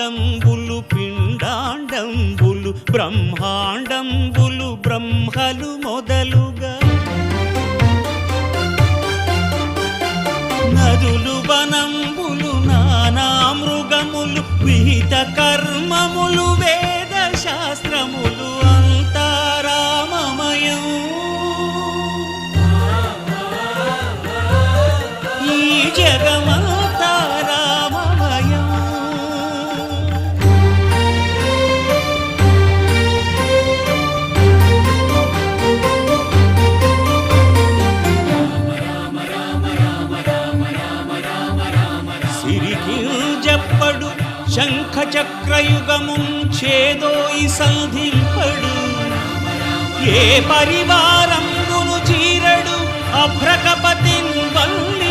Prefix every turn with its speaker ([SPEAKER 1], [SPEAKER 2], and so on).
[SPEAKER 1] పిండాండంబులు పిండాండంబులు బ్రహ్మాండంబులు బ్రహ్మలు మొదలుగా నదులు వనంబులు నానా మృగములు విహిత కర్మములు వేద శాస్త్రములు అంతారామమయం. ఈ జగమంతా రామమయం. సిరికింజప్పడు శంఖ చక్రయుగమున్ చేదోయి సంధింపడు. ఏ పరివారంబును చీరడు అభ్రకపతిన్ వల్లి